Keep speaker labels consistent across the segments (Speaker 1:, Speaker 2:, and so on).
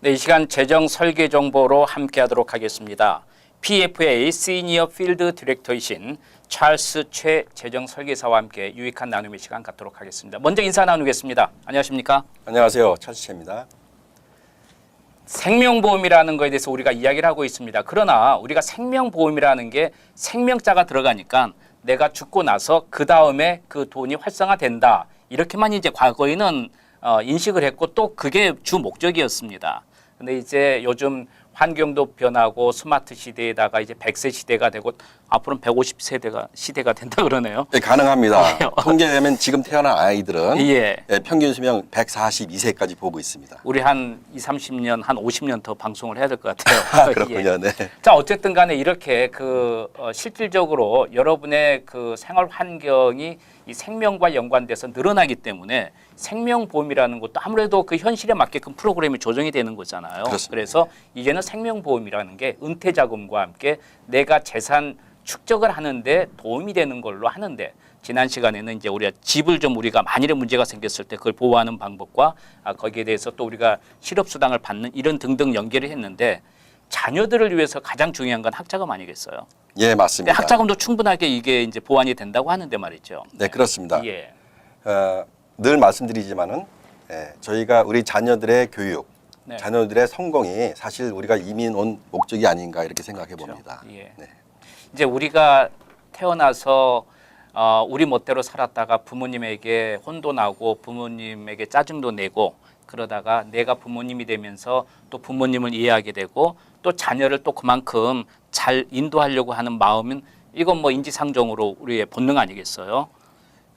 Speaker 1: 네, 이 시간 재정 설계 정보로 함께하도록 하겠습니다. PFA 시니어 필드 디렉터이신 찰스 최 재정 설계사와 함께 유익한 나눔의 시간 갖도록 하겠습니다. 먼저 인사 나누겠습니다. 안녕하십니까?
Speaker 2: 안녕하세요. 찰스 최입니다.
Speaker 1: 생명보험이라는 거에 대해서 우리가 이야기를 하고 있습니다. 그러나 우리가 생명보험이라는 게 생명자가 들어가니까 내가 죽고 나서 그 다음에 그 돈이 활성화된다. 이렇게만 이제 과거에는 인식을 했고 또 그게 주 목적이었습니다. 근데 이제 요즘 환경도 변하고 스마트 시대에다가 이제 100세 시대가 되고 앞으로는 150세대가 시대가 된다 그러네요.
Speaker 2: 네, 가능합니다. 통계되면 지금 태어난 아이들은
Speaker 1: 예.
Speaker 2: 평균 수명 142세까지 보고 있습니다.
Speaker 1: 우리 한 20, 30년, 한 50년 더 방송을 해야 될 것 같아요.
Speaker 2: 그렇군요. 네.
Speaker 1: 자, 어쨌든 간에 이렇게 실질적으로 여러분의 그 생활 환경이 이 생명과 연관돼서 늘어나기 때문에 생명보험이라는 것도 아무래도 그 현실에 맞게끔 프로그램이 조정이 되는 거잖아요.
Speaker 2: 그렇습니다.
Speaker 1: 그래서 이제는 생명보험이라는 게 은퇴자금과 함께 내가 재산 축적을 하는데 도움이 되는 걸로 하는데 지난 시간에는 이제 우리가 집을 좀 우리가 만일에 문제가 생겼을 때 그걸 보호하는 방법과 거기에 대해서 또 우리가 실업수당을 받는 이런 등등 연계를 했는데 자녀들을 위해서 가장 중요한 건 학자금 아니겠어요?
Speaker 2: 예, 맞습니다.
Speaker 1: 학자금도 충분하게 이게 이제 보완이 된다고 하는데 말이죠.
Speaker 2: 네, 그렇습니다.
Speaker 1: 예.
Speaker 2: 늘 말씀드리지만은 저희가 우리 자녀들의 교육,
Speaker 1: 네.
Speaker 2: 자녀들의 성공이 사실 우리가 이민 온 목적이 아닌가 이렇게 생각해 봅니다.
Speaker 1: 예.
Speaker 2: 네.
Speaker 1: 이제 우리가 태어나서 우리 멋대로 살았다가 부모님에게 혼도 나고 부모님에게 짜증도 내고 그러다가 내가 부모님이 되면서 또 부모님을 이해하게 되고 또 자녀를 또 그만큼 잘 인도하려고 하는 마음은 이건 뭐 인지상정으로 우리의 본능 아니겠어요?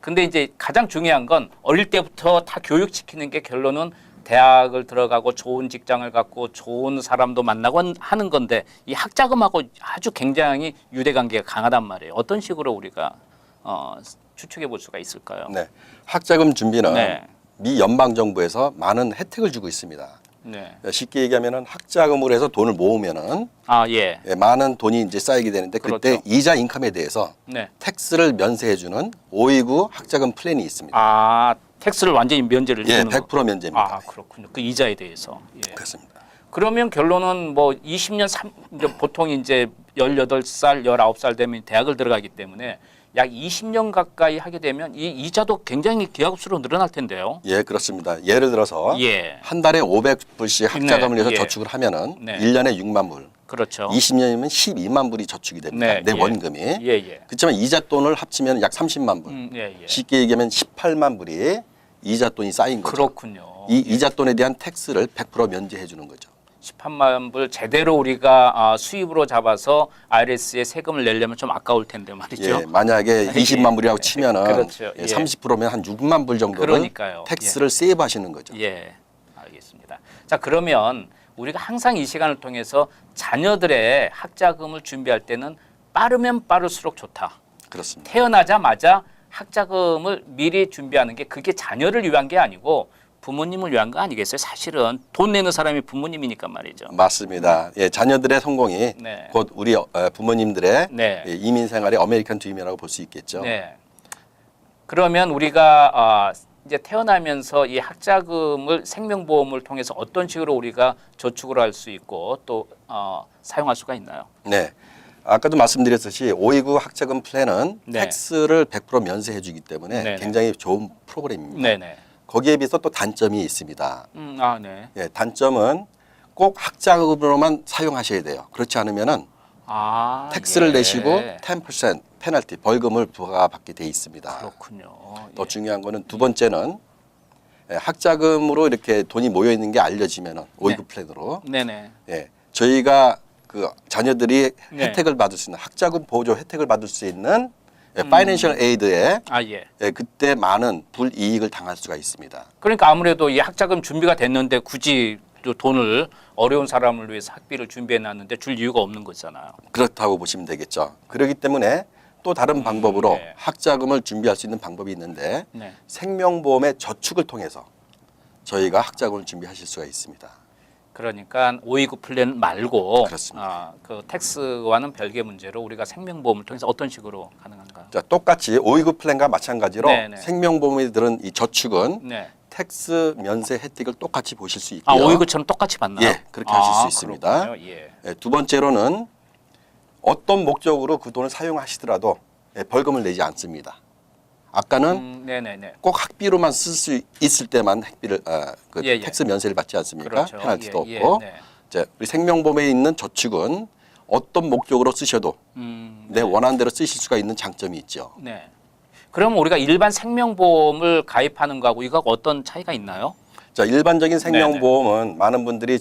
Speaker 1: 근데 이제 가장 중요한 건 어릴 때부터 다 교육시키는 게 결론은 대학을 들어가고 좋은 직장을 갖고 좋은 사람도 만나고 하는 건데 이 학자금하고 아주 굉장히 유대관계가 강하단 말이에요. 어떤 식으로 우리가 추측해 볼 수가 있을까요?
Speaker 2: 네. 학자금 준비는
Speaker 1: 네.
Speaker 2: 미 연방 정부에서 많은 혜택을 주고 있습니다.
Speaker 1: 네.
Speaker 2: 쉽게 얘기하면은 학자금으로 해서 돈을 모으면은
Speaker 1: 예.
Speaker 2: 많은 돈이 이제 쌓이게 되는데 그때
Speaker 1: 그렇죠.
Speaker 2: 이자 인컴에 대해서
Speaker 1: 네.
Speaker 2: 텍스를 면세해주는 529 학자금 플랜이 있습니다.
Speaker 1: 텍스를 완전히 면제를
Speaker 2: 예,
Speaker 1: 주는
Speaker 2: 100% 면제입니다.
Speaker 1: 그렇군요. 그 이자에 대해서. 예.
Speaker 2: 그렇습니다.
Speaker 1: 그러면 결론은 뭐 20년 이제 보통 이제 18살, 19살 되면 대학을 들어가기 때문에 약 20년 가까이 하게 되면 이 이자도 굉장히 기하급수로 늘어날 텐데요.
Speaker 2: 예, 그렇습니다. 예를 들어서
Speaker 1: 예.
Speaker 2: 한 달에 500불씩 학자금을 내서
Speaker 1: 예.
Speaker 2: 저축을 하면은
Speaker 1: 네.
Speaker 2: 1년에 6만 불,
Speaker 1: 그렇죠.
Speaker 2: 20년이면 12만 불이 저축이 됩니다.
Speaker 1: 네,
Speaker 2: 내
Speaker 1: 예.
Speaker 2: 원금이.
Speaker 1: 예.
Speaker 2: 그렇지만 이자 돈을 합치면 약 30만 불.
Speaker 1: 예.
Speaker 2: 쉽게 얘기하면 18만 불이 이자 돈이 쌓인 거죠.
Speaker 1: 그렇군요.
Speaker 2: 이 이자 돈에 대한 텍스를 100% 면제해 주는 거죠.
Speaker 1: 18만 불 제대로 우리가 수입으로 잡아서 IRS에 세금을 내려면 좀 아까울 텐데 말이죠.
Speaker 2: 예, 만약에 20만 불이라고 치면은
Speaker 1: 그렇죠. 예.
Speaker 2: 30%면 한 6만 불 정도를
Speaker 1: 그러니까요.
Speaker 2: 텍스를 세이브하시는 거죠.
Speaker 1: 예, 알겠습니다. 자, 그러면 우리가 항상 이 시간을 통해서 자녀들의 학자금을 준비할 때는 빠르면 빠를수록 좋다.
Speaker 2: 그렇습니다.
Speaker 1: 태어나자마자 학자금을 미리 준비하는 게 그게 자녀를 위한 게 아니고 부모님을 위한 거 아니겠어요? 사실은 돈 내는 사람이 부모님이니까 말이죠.
Speaker 2: 맞습니다. 예, 자녀들의 성공이
Speaker 1: 네.
Speaker 2: 곧 우리 부모님들의
Speaker 1: 네.
Speaker 2: 예, 이민 생활의 아메리칸 드림이라고 볼 수 있겠죠.
Speaker 1: 네. 그러면 우리가 이제 태어나면서 이 학자금을 생명보험을 통해서 어떤 식으로 우리가 저축을 할 수 있고 또 사용할 수가 있나요?
Speaker 2: 네. 아까도 말씀드렸듯이 529 학자금 플랜은
Speaker 1: 네.
Speaker 2: 텍스를 100% 면세해 주기 때문에
Speaker 1: 네네.
Speaker 2: 굉장히 좋은 프로그램입니다.
Speaker 1: 네네.
Speaker 2: 거기에 비해서 또 단점이 있습니다.
Speaker 1: 네.
Speaker 2: 예, 단점은 꼭 학자금으로만 사용하셔야 돼요. 그렇지 않으면은 텍스를
Speaker 1: 예.
Speaker 2: 내시고 10% 페널티 벌금을 부과받게 돼 있습니다.
Speaker 1: 그렇군요.
Speaker 2: 더 중요한 거는 두 번째는 학자금으로 이렇게 돈이 모여 있는 게 알려지면은 529 플랜으로
Speaker 1: 네네.
Speaker 2: 예, 저희가 그 자녀들이
Speaker 1: 네.
Speaker 2: 혜택을 받을 수 있는 학자금 보조 혜택을 받을 수 있는 파이낸셜 에이드에
Speaker 1: 예.
Speaker 2: 그때 많은 불이익을 당할 수가 있습니다.
Speaker 1: 그러니까 아무래도 이 학자금 준비가 됐는데 굳이 또 돈을 어려운 사람을 위해서 학비를 준비해 놨는데 줄 이유가 없는 거잖아요.
Speaker 2: 그렇다고 보시면 되겠죠. 그렇기 때문에 또 다른 방법으로
Speaker 1: 네.
Speaker 2: 학자금을 준비할 수 있는 방법이 있는데
Speaker 1: 네.
Speaker 2: 생명보험의 저축을 통해서 저희가 학자금을 준비하실 수가 있습니다.
Speaker 1: 그러니까 529 플랜 말고
Speaker 2: 그렇습니다.
Speaker 1: 그 텍스와는 별개 문제로 우리가 생명보험을 통해서 어떤 식으로 가능한가?
Speaker 2: 자, 똑같이 529 플랜과 마찬가지로
Speaker 1: 네네.
Speaker 2: 생명보험에 들은 이 저축은
Speaker 1: 네.
Speaker 2: 텍스 면세 혜택을 똑같이 보실 수
Speaker 1: 아,
Speaker 2: 있고요.
Speaker 1: 오이구처럼 똑같이 받나요?
Speaker 2: 예, 그렇게 하실 수 있습니다.
Speaker 1: 그렇군요. 예.
Speaker 2: 예, 두 번째로는 어떤 목적으로 그 돈을 사용하시더라도 벌금을 내지 않습니다. 아까는
Speaker 1: 네네네.
Speaker 2: 꼭 학비로만 쓸 수 있을 때만 학비를 그
Speaker 1: 예, 예.
Speaker 2: 텍스 면세를 받지 않습니까?
Speaker 1: 그렇죠.
Speaker 2: 페널티도
Speaker 1: 예,
Speaker 2: 없고.
Speaker 1: 네.
Speaker 2: 이제 우리 생명보험에 있는 저축은 어떤 목적으로 쓰셔도 내 원하는 대로 쓰실 수가 있는 장점이 있죠.
Speaker 1: 네. 그럼 우리가 일반 생명보험을 가입하는 거하고 이거 어떤 차이가 있나요?
Speaker 2: 자, 일반적인 생명보험은 많은 분들이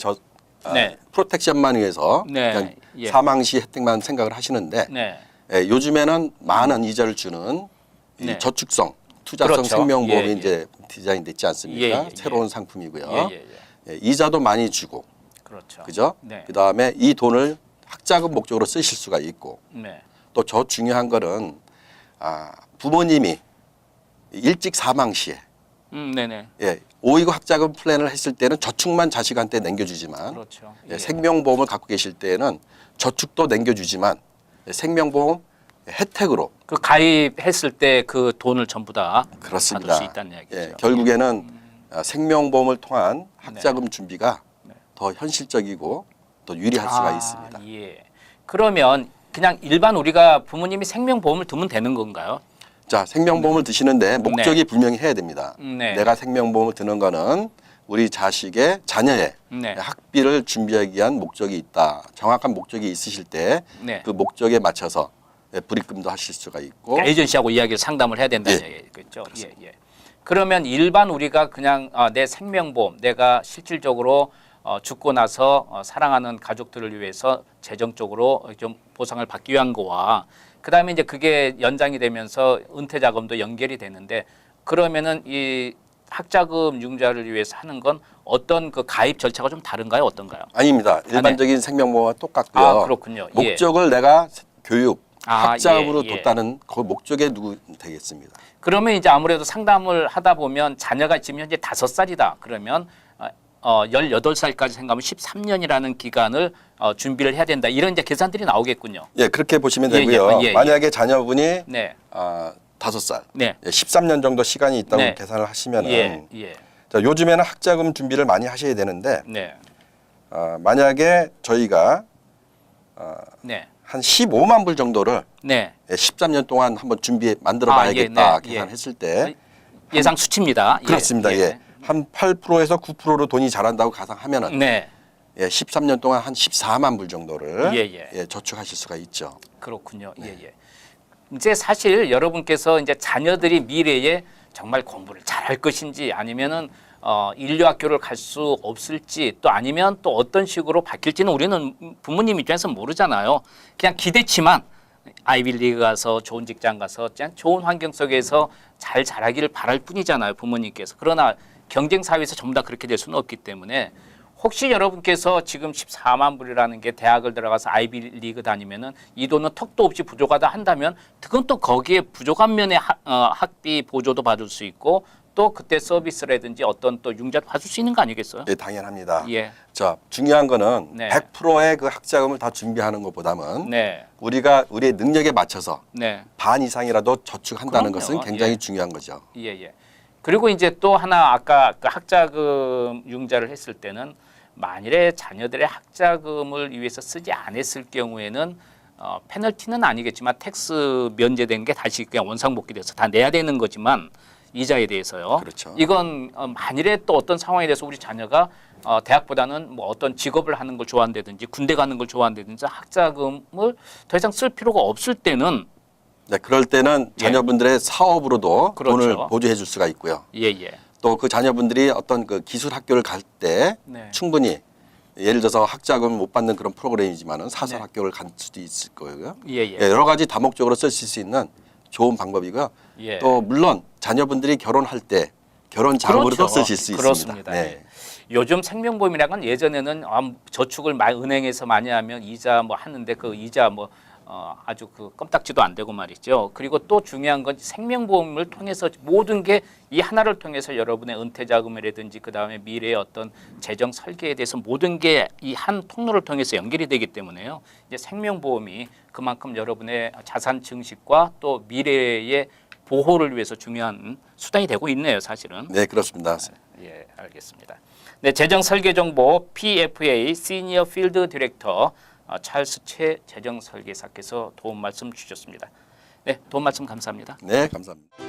Speaker 1: 네.
Speaker 2: 프로텍션만 위해서
Speaker 1: 네.
Speaker 2: 그냥
Speaker 1: 예.
Speaker 2: 사망 시 혜택만 생각을 하시는데
Speaker 1: 네.
Speaker 2: 요즘에는 많은 이자를 주는 이
Speaker 1: 네.
Speaker 2: 저축성, 투자성
Speaker 1: 그렇죠.
Speaker 2: 생명보험이
Speaker 1: 예, 예.
Speaker 2: 이제 디자인됐지 않습니까?
Speaker 1: 예, 예, 예.
Speaker 2: 새로운 상품이고요.
Speaker 1: 예, 예, 예.
Speaker 2: 이자도 많이 주고,
Speaker 1: 그렇죠.
Speaker 2: 그죠?
Speaker 1: 네.
Speaker 2: 그다음에 이 돈을 학자금 목적으로 쓰실 수가 있고,
Speaker 1: 네.
Speaker 2: 또 저 중요한 거는 부모님이 일찍 사망 시에
Speaker 1: 네네.
Speaker 2: 오이고 학자금 플랜을 했을 때는 저축만 자식한테 남겨주지만
Speaker 1: 그렇죠.
Speaker 2: 생명보험을 갖고 계실 때는 저축도 남겨주지만 생명보험 혜택으로
Speaker 1: 그 가입했을 때 그 돈을 전부 다
Speaker 2: 그렇습니다.
Speaker 1: 받을 수 있다는 얘기죠.
Speaker 2: 결국에는 생명보험을 통한 학자금 준비가 더 현실적이고 더 유리할 수가 있습니다.
Speaker 1: 예. 그러면 그냥 일반 우리가 부모님이 생명보험을 두면 되는 건가요?
Speaker 2: 자, 생명보험을 드시는데 목적이 분명히 해야 됩니다.
Speaker 1: 네.
Speaker 2: 내가 생명보험을 드는 거는 우리 자식의 자녀의
Speaker 1: 네.
Speaker 2: 학비를 준비하기 위한 목적이 있다. 정확한 목적이 있으실 때 그
Speaker 1: 네.
Speaker 2: 목적에 맞춰서 불입금도 하실 수가 있고
Speaker 1: 그러니까 에이전시하고 이야기를 상담을 해야 된다는
Speaker 2: 예.
Speaker 1: 얘기겠죠. 예, 예. 그러면 일반 우리가 그냥 내 생명보험, 내가 실질적으로 죽고 나서 사랑하는 가족들을 위해서 재정적으로 좀 보상을 받기 위한 거와 그다음에 이제 그게 연장이 되면서 은퇴 자금도 연결이 되는데 그러면은 이 학자금 융자를 위해서 하는 건 어떤 그 가입 절차가 좀 다른가요? 어떤가요?
Speaker 2: 아닙니다. 일반적인 생명보험과 똑같고요.
Speaker 1: 아, 그렇군요. 예.
Speaker 2: 목적을 내가 교육, 학자금으로
Speaker 1: 예, 예.
Speaker 2: 뒀다는 그 목적에 누구 되겠습니다.
Speaker 1: 그러면 이제 아무래도 상담을 하다 보면 자녀가 지금 현재 5살이다. 그러면 18살까지 생각하면 13년이라는 기간을 준비를 해야 된다. 이런 이제 계산들이 나오겠군요.
Speaker 2: 예, 그렇게 보시면
Speaker 1: 예,
Speaker 2: 되고요.
Speaker 1: 예, 예.
Speaker 2: 만약에 자녀분이
Speaker 1: 네.
Speaker 2: 5살,
Speaker 1: 네.
Speaker 2: 13년 정도 시간이 있다고
Speaker 1: 네.
Speaker 2: 계산을 하시면은
Speaker 1: 예. 예.
Speaker 2: 자, 요즘에는 학자금 준비를 많이 하셔야 되는데
Speaker 1: 네.
Speaker 2: 만약에 저희가
Speaker 1: 네.
Speaker 2: 한 15만 불 정도를
Speaker 1: 네.
Speaker 2: 13년 동안 한번 만들어 봐야겠다
Speaker 1: 네.
Speaker 2: 계산했을 때
Speaker 1: 예상 수치입니다.
Speaker 2: 그렇습니다. 예. 한 8%에서 9%로 돈이 자란다고 가상하면은
Speaker 1: 네.
Speaker 2: 13년 동안 한 14만 불 정도를
Speaker 1: 예.
Speaker 2: 저축하실 수가 있죠.
Speaker 1: 그렇군요. 예, 예. 이제 사실 여러분께서 이제 자녀들이 미래에 정말 공부를 잘할 것인지 아니면은 인류학교를 갈 수 없을지 또 아니면 또 어떤 식으로 바뀔지는 우리는 부모님 입장에서 모르잖아요. 그냥 기대치만 아이빌리그 가서 좋은 직장 가서 그냥 좋은 환경 속에서 잘 자라기를 바랄 뿐이잖아요. 부모님께서. 그러나 경쟁 사회에서 전부 다 그렇게 될 수는 없기 때문에 혹시 여러분께서 지금 14만 불이라는 게 대학을 들어가서 아이비리그 다니면은 이 돈은 턱도 없이 부족하다 한다면 그건 또 거기에 부족한 면의 학비 보조도 받을 수 있고 또 그때 서비스라든지 어떤 또 융자도 받을 수 있는 거 아니겠어요?
Speaker 2: 예, 당연합니다.
Speaker 1: 예.
Speaker 2: 자, 중요한 거는
Speaker 1: 네.
Speaker 2: 100%의 그 학자금을 다 준비하는 것보다는
Speaker 1: 네.
Speaker 2: 우리가 우리의 능력에 맞춰서
Speaker 1: 네.
Speaker 2: 반 이상이라도 저축한다는
Speaker 1: 그럼요.
Speaker 2: 것은 굉장히
Speaker 1: 예.
Speaker 2: 중요한 거죠.
Speaker 1: 예, 예. 그리고 이제 또 하나 아까 그 학자금 융자를 했을 때는 만일에 자녀들의 학자금을 위해서 쓰지 않았을 경우에는 페널티는 아니겠지만 텍스 면제된 게 다시 그냥 원상복귀돼서 다 내야 되는 거지만 이자에 대해서요.
Speaker 2: 그렇죠.
Speaker 1: 이건 만일에 또 어떤 상황에 대해서 우리 자녀가 대학보다는 뭐 어떤 직업을 하는 걸 좋아한다든지 군대 가는 걸 좋아한다든지 학자금을 더 이상 쓸 필요가 없을 때는
Speaker 2: 네, 그럴 때는 자녀분들의 사업으로도
Speaker 1: 그렇죠.
Speaker 2: 돈을 보조해 줄 수가 있고요.
Speaker 1: 예, 예.
Speaker 2: 또 그 자녀분들이 어떤 그 기술 학교를 갈 때
Speaker 1: 네.
Speaker 2: 충분히 예를 들어서 학자금 못 받는 그런 프로그램이지만은 사설
Speaker 1: 네.
Speaker 2: 학교를 갈 수도 있을 거고요.
Speaker 1: 예, 예.
Speaker 2: 여러 가지 다목적으로 쓰실 수 있는 좋은 방법이고요.
Speaker 1: 예.
Speaker 2: 또 물론 자녀분들이 결혼할 때 결혼 자금으로도
Speaker 1: 그렇죠.
Speaker 2: 쓰실 수
Speaker 1: 그렇습니다.
Speaker 2: 있습니다. 네.
Speaker 1: 예. 요즘 생명보험이라는 건 예전에는 저축을 은행에서 많이 하면 이자 뭐 하는데 그 이자 뭐 아주 그 껌딱지도 안 되고 말이죠. 그리고 또 중요한 건 생명보험을 통해서 모든 게 이 하나를 통해서 여러분의 은퇴 자금이라든지 그 다음에 미래의 어떤 재정 설계에 대해서 모든 게 이 한 통로를 통해서 연결이 되기 때문에요. 이제 생명보험이 그만큼 여러분의 자산 증식과 또 미래의 보호를 위해서 중요한 수단이 되고 있네요, 사실은.
Speaker 2: 네, 그렇습니다.
Speaker 1: 예, 알겠습니다. 네, 재정 설계 정보 PFA 시니어 필드 디렉터 찰스 최 재정 설계사께서 도움 말씀 주셨습니다. 네, 도움 말씀 감사합니다.
Speaker 2: 네, 감사합니다.